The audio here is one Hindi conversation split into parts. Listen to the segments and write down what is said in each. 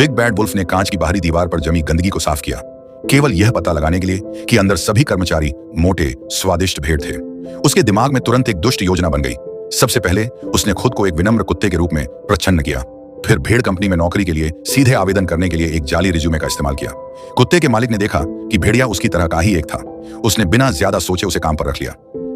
बिग बैड वुल्फ ने कांच की बाहरी दीवार पर जमी गंदगी को साफ किया, केवल यह पता लगाने के लिए कि अंदर सभी कर्मचारी मोटे स्वादिष्ट भेड़ थे। उसके दिमाग में तुरंत एक दुष्ट योजना बन गई। सबसे पहले उसने खुद को एक विनम्र कुत्ते के रूप में प्रच्छन्न किया। फिर भेड़ कंपनी में नौकरी के लिए सीधे आवेदन करने के लिए एक जाली रिज्यूमे का इस्तेमाल किया। कुत्ते के मालिक ने देखा कि भेड़िया उसकी तरह का ही एक था। उसने बिना ज्यादा सोचे उसे काम पर रख लिया।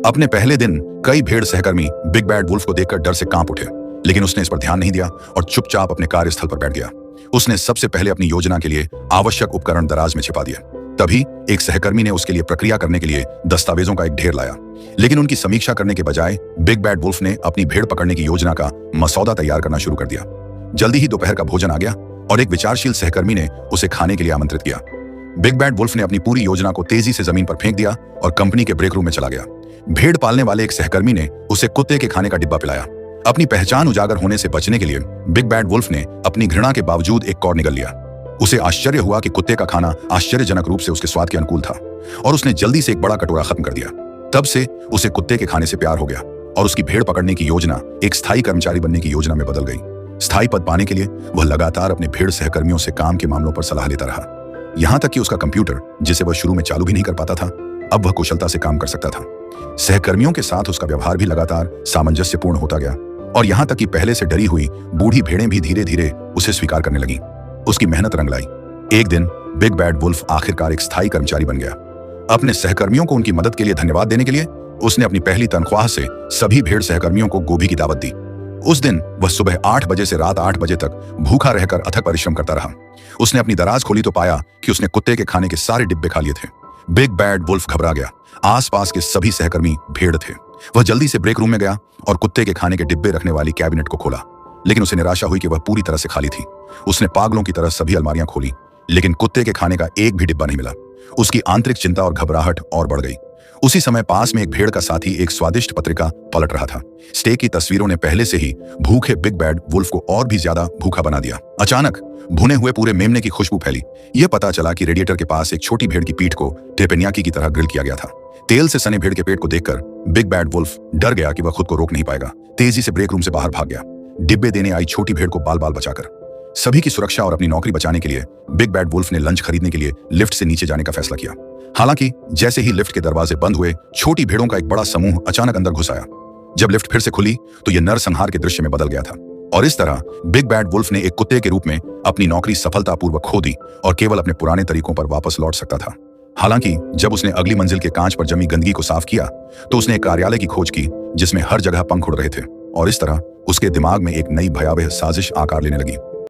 अपने पहले दिन कई भेड़ सहकर्मी बिग बैड वुल्फ को देखकर डर से कांप उठे, लेकिन उसने इस पर ध्यान नहीं दिया और चुपचाप अपने कार्यस्थल पर बैठ गया। उसने सबसे पहले अपनी योजना के लिए आवश्यक उपकरण दराज में छिपा दिया। तभी एक सहकर्मी ने उसके लिए प्रक्रिया करने के लिए दस्तावेजों का एक ढेर लाया, लेकिन उनकी समीक्षा करने के बजाय बिग बैड वुल्फ ने अपनी भेड़ पकड़ने की योजना का मसौदा तैयार करना शुरू कर दिया। जल्दी ही दोपहर का भोजन आ गया और एक विचारशील सहकर्मी ने उसे खाने के लिए आमंत्रित किया। बिग बैड वुल्फ ने अपनी पूरी योजना को तेजी से जमीन पर फेंक दिया और कंपनी के ब्रेक रूम में चला गया। भेड़ पालने वाले एक सहकर्मी ने उसे कुत्ते के खाने का डिब्बा पिलाया। अपनी पहचान उजागर होने से बचने के लिए बिग बैड वुल्फ ने अपनी घृणा के बावजूद एक कौर निगल लिया। उसे आश्चर्य हुआ कि कुत्ते का खाना आश्चर्यजनक रूप से उसके स्वाद के अनुकूल था और उसने जल्दी से एक बड़ा कटोरा खत्म कर दिया। तब से उसे कुत्ते के खाने से प्यार हो गया और उसकी भेड़ पकड़ने की योजना एक स्थायी कर्मचारी बनने की योजना में बदल गई। स्थायी पद पाने के लिए वह लगातार अपने भेड़ सहकर्मियों से काम के मामलों पर सलाह लेता रहा। यहां तक कि उसका कंप्यूटर, जिसे वह शुरू में चालू भी नहीं कर पाता था, अब वह कुशलता से काम कर सकता था। सहकर्मियों के साथ उसका व्यवहार भी लगातार सामंजस्यपूर्ण होता गया और यहां तक कि पहले से डरी हुई बूढ़ी भेड़ें भी धीरे धीरे उसे स्वीकार करने लगी। उसकी मेहनत रंग लाई। एक दिन बिग बैड वुल्फ आखिरकार एक स्थायी कर्मचारी बन गया। अपने सहकर्मियों को उनकी मदद के लिए धन्यवाद देने के लिए उसने अपनी पहली तनख्वाह से सभी भेड़ सहकर्मियों को गोभी की दावत दी। उस दिन वह सुबह 8 बजे से रात 8 बजे तक भूखा रहकर अथक परिश्रम करता रहा। उसने अपनी दराज खोली तो पाया कि उसने कुत्ते के खाने के सारे डिब्बे खा लिए थे। बिग बैड वुल्फ घबरा गया। आसपास के सभी सहकर्मी भेड़ थे। वह जल्दी से ब्रेक रूम में गया और कुत्ते के खाने के डिब्बे रखने वाली कैबिनेट को खोला, लेकिन उसे निराशा हुई कि वह पूरी तरह से खाली थी। उसने पागलों की तरह सभी अलमारियां खोली, लेकिन कुत्ते के खाने का एक भी डिब्बा नहीं मिला। उसकी आंतरिक चिंता और घबराहट और बढ़ गई। उसी समय पास में एक भेड़ का साथी एक स्वादिष्ट पत्रिका पलट रहा था। स्टेक की तस्वीरों ने पहले से ही भूखे बिग बैड वुल्फ को और भी ज्यादा भूखा बना दिया। अचानक भुने हुए पूरे मेमने की खुशबू फैली। यह पता चला कि रेडिएटर के पास एक छोटी भेड़ की पीठ को टेपेनियाकी की तरह ग्रिल किया गया था। तेल से सने भेड़ के पेट को देखकर बिग बैड वुल्फ डर गया कि वह खुद को रोक नहीं पाएगा। तेजी से ब्रेक रूम से बाहर भाग गया, डिब्बे देने आई छोटी भेड़ को बाल बाल बचाकर। सभी की सुरक्षा और अपनी नौकरी बचाने के लिए बिग बैड वुल्फ ने लंच खरीदने के लिए लिफ्ट से नीचे जाने का फैसला किया। हालांकि जैसे ही लिफ्ट के दरवाजे बंद हुए, छोटी भेड़ों का एक बड़ा समूह अचानक अंदर घुस आया। जब लिफ्ट फिर से खुली तो यह नरसंहार के दृश्य में बदल गया था और इस तरह बिग बैड वुल्फ ने एक कुत्ते के रूप में अपनी नौकरी सफलतापूर्वक खो दी और केवल अपने पुराने तरीकों पर वापस लौट सकता था। हालांकि जब उसने अगली मंजिल के कांच पर जमी गंदगी को साफ किया तो उसने एक कार्यालय की खोज की जिसमें हर जगह पंख उड़ रहे थे और इस तरह उसके दिमाग में एक नई भयावह साजिश आकार लेने लगी।